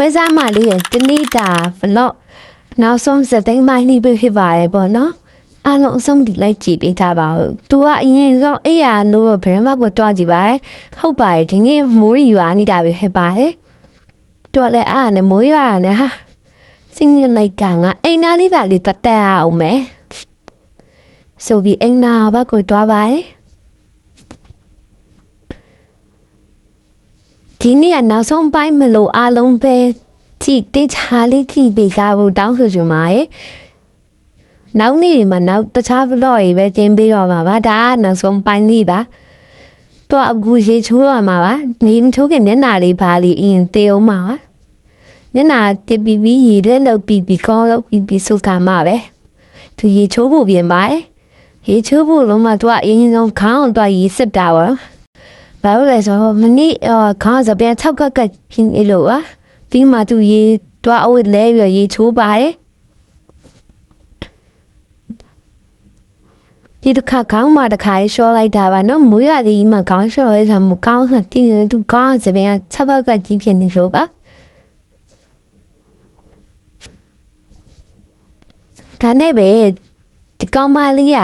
ပွဲစားမလေးရဲ့တနေ့တာဘလော့နောက်ဆုံးစသိမ်းမိုင်းနှိပ်ဖြစ်ပါရဲ့ပေါ့နော်အားလုံးအဆုံးဒီလိုက်ကြည့်ပေးထားပါဦးသူကအရင်ဆုံးအေးရလို့ဘယ်မှကိုတွားကြည့်ပါရဲ့ဟုတ်ပါရဲ့ဒီနေ့မိုးရွာနေတာပဲဖြစ်ပါရဲ့တော်လည်းအားနဲ့မိုးရွာနဲ့ဟာစင်းရလိုက်ကငါအိမ်သားလေးပါလေးတက်တက်အောင်မယ်ဆိုပြီးအိမ်သားဘက်ကိုတွားပါရဲ့ဒီနေ့ကနောက်ဆုံးပိုင်းမလို့အားလုံးပဲကြည့်တိတ်ချာလေးကြည့်ပေးကြဖို့တောင်းဆိုချင်ပါရဲ့နောက်နေ့မှာနောက်တခြားဘလော့တွေပဲတင်ပေးတော့မှာပါဒါကနောက်ဆုံးပိုင်းလေးပါတော့အခုရေချိုးရမှာပါနေချိုးခင်မျက်နှာလေးပါလေးအရင်တေးအောင်ပါမျက်နှာတက်ပြီးပြီးရေလက်လောက်ပြီးကောင်းလောက်ပြီးစုကမှာပဲသူရေချိုးဖို့ပြင်ပါရေချိုးဖို့လုံးမတော့အရင်ဆုံးခေါင်းတော့ရေစစ်တာပါဘာလို့လဲဆိုတော့မနေ့ခေါင်းစပြန်6ကကပြင်းလို့อ่ะပြီးမှသူရေတော့အဝတ်လဲပြီးရေချိုးပါတယ်ဒီတစ်ခါခေါင်းမှာတစ်ခါရှော့လိုက်တာပါနော်မွေးရသည်မှခေါင်းရှော့ရဲဆိုမှခေါင်းကတင်းနေသူခေါင်းစပြန်6ကကြီးဖြစ်နေလို့ပါဒါနဲ့ပဲဒီကောင်မလေးက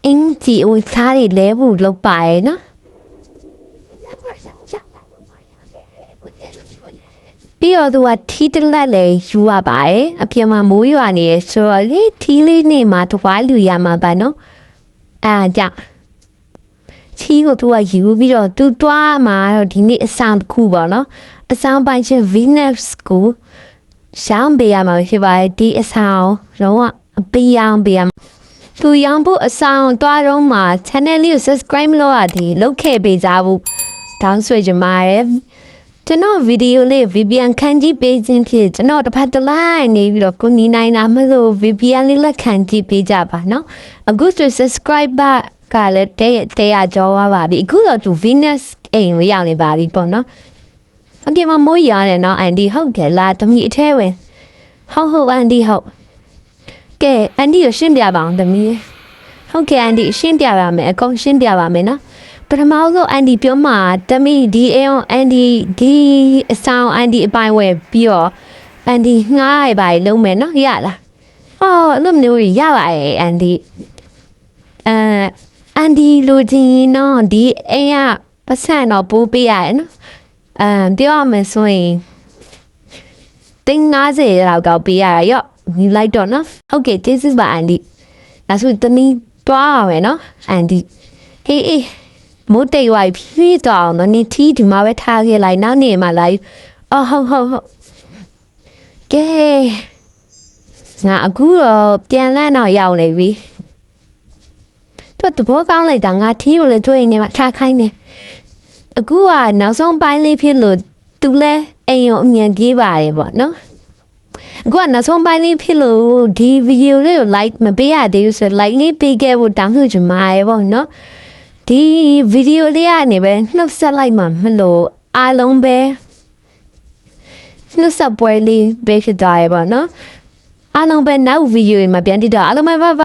အင်းကြီးဦးစားရလဲဖို့လုပ်ပါရဲ့နော်ပြီးတော့သူကထီးတလက်လေယူရပါတယ်အပြင်မှာမိုးရွာနေရဆိုတော့လေထီးလေးနေမှာတဝါလူရမှာပါနော်ကြောင့်ထီးကိုသူကယူပြီးတော့သူတွားမှာတော့ဒီနေ့အဆောင်တစ်ခုပေါ့နော်အဆောင်ပိုင်းချင်း Venus ကိုရှောင်းပေးရမှာဖြစ်ပါတယ်ဒီအဆောင်တော့အပေးအောင်ပေးရမှာသူရောင်းဖို့အဆောင်တွားတော့မှာ channel လေးကို subscribe လုပ်ရတယ်လုပ်ခဲ့ပေးကြဖို့တောင်းဆိုကြပါတယ်ကျွန်တော်ဗီဒီယိုလေး VPN ခန်းကြည့်ပေးခြင်းဖြစ်ကျွန်တော်တစ်ဖက်တစ်လိုက်နေပြီးတော့ကိုနီနိုင်တာမလို့ VPN လေးလက်ခံကြည့်ပေးကြပါနော်အခုဆို subscriber ကလည်းတဲ့ကြောသွားပါပြီအခုတော့သူ Venus အိမ်လေးရောက်နေပါပြီပေါ့နော်အပြင်မှာမိုးရတယ်နော်အန်ဒီဟုတ်ကဲ့လားတမီအထဲဝင်ဟုတ်အန်ဒီဟုတ်ကဲအန်ဒီကိုရှင်းပြပါအောင်တမီဟုတ်ကဲ့အန်ဒီရှင်းပြပါမယ်အကုန်ရှင်းပြပါမယ်နော်ပထမဆုံးအန်ဒီပြောမှာတမီဒီအန်ဒီဒီအဆောင်အန်ဒီအပိုင်းဝယ်ပြီးတော့အန်ဒီငှားရပါလုံးမယ်နော်ရလားအဲ့လိုမျိုးရပါရဲ့အန်ဒီအန်ဒီလူချင်းနော်ဒီအိမ်ကပတ်စံတော့ပိုးပေးရတယ်နော်ပြောရမယ်ဆိုရင်350လောက်ကောက်ပေးရတာရော့ဒီလိုက်တော့နော်ဟုတ်ကဲ့ကျေးဇူးပါအန်ဒီဒါဆိုတနည်းတွားရမယ်နော်အန်ဒီဟေးမိုးတိတ်ဝိုက်ဖြည်းတော့နော်နေတီးဒီမှာပဲထားခဲ့လိုက်နောက်နေမှာလိုက်ဟုတ်ကဲငါအခုတော့ပြန်လန့်တော့ရောက်နေပြီတဘောကောင်းလိုက်တာငါထီးကိုလည်းတွေ့နေမှာထားခိုင်းနေအခုကနောက်ဆုံးပိုင်းလေးဖြစ်လို့သူလဲအိမ်ရောအမြန်ပြေးပါတယ်ပေါ့နော်အခုကနောက်ဆုံးပိုင်းလေးဖြစ်လို့ဒီဗီဒီယိုလေးကို like မပေးရသေးဘူးဆို like လေးပေးခဲ့ဖို့တောင်းဆိုချင်ပါတယ်ပေါ့နော်ဒီဗီဒီယိုလေးကနေပဲနှုတ်ဆက်လိုက်မှမလို့အားလုံးပဲနှုတ်ဆက်ပွဲလေးပေးဖြစ်သွားရပါတော့အားလုံးပဲနောက်ဗီဒီယိုမှာပြန်တည်တော့အားလုံးပဲ